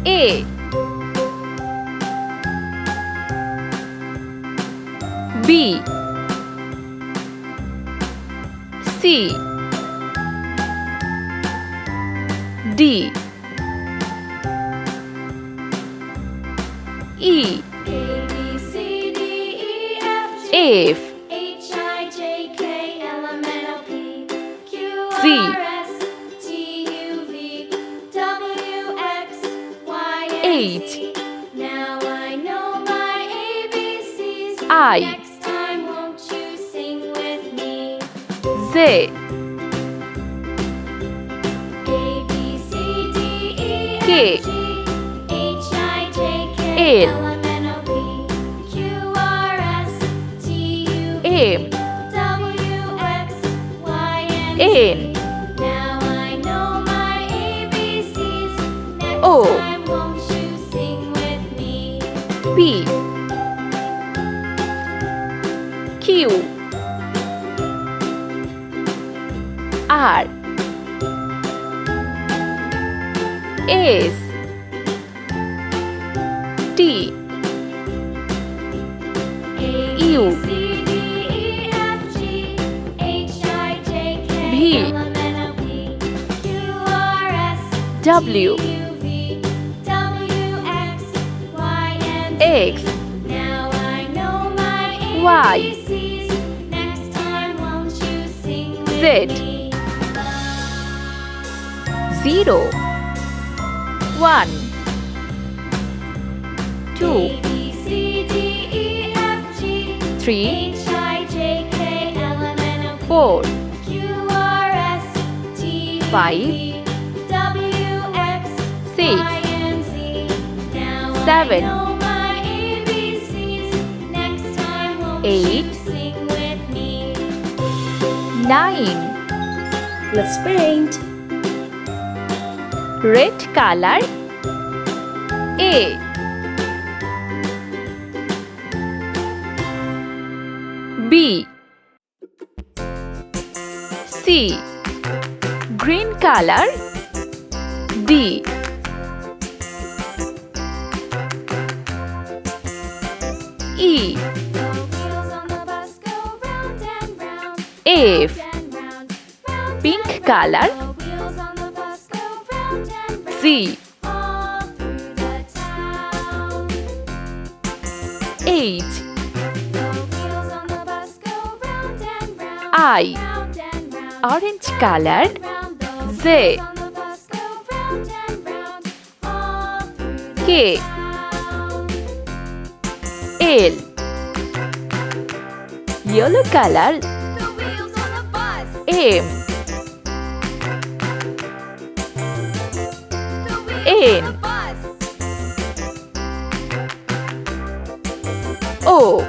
A B C D E F Z H Now I know my ABCs. I Next time, won't you sing with me? Z A B C D E K F G H I J K L L M N O P Q R S T U V M W X Y and N Z. Now I know my ABCs. Next O time, won't you sing with me? P Q R S T U V W X Now I know my Y ABCs. Next time, won't you sing with Z. me? 0 1 2 A B C D E F G 3 H I J K L M N O P 4 Q R S T U 5 V W X 6 Y and Z. Now 7 I know my ABCs. Next time, won't 8 you sing with me? 9 Let's paint. Red color A B C green color D E The wheels on the bus go round and round, F and round, round pink and color round. The wheels on the bus go round and round, Z all through the town. H The wheels on the bus go round and round, I round and round, orange color round. The Z wheels on the bus go round and round, all through the K town. L yellow color The wheels on the bus, M the wheels N on the bus. O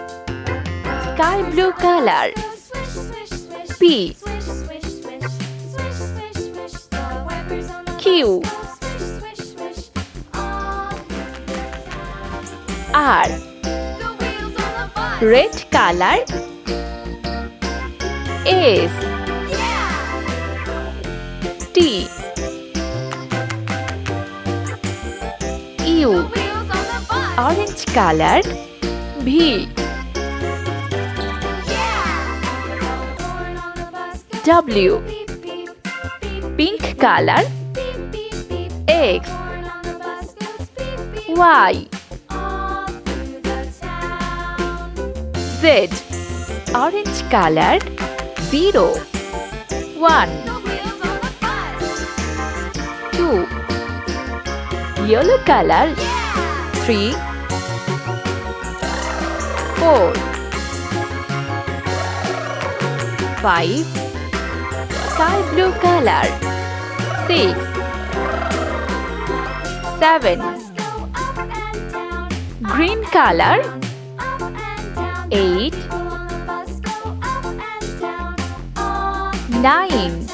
sky blue color Swish, swish, swish. P Swish, swish, swish. Swish, swish, swish. The wipers on the Q bus go swish, swish, swish. All through the town. R The wheels on the bus. red color S Yeah! T U The wheels on the bus. orange color V Yeah! The horn on the bus goes W beep, beep, beep, pink color beep, beep, beep. X Horn on the bus goes beep, beep, Y all through the town. Z orange color 0 1 The wheels on the bus. 2 yellow color Yeah! 3 4 5 sky blue color 6 7 Bus go up and down, green color up and down. 8 People on the bus go up and down, all 9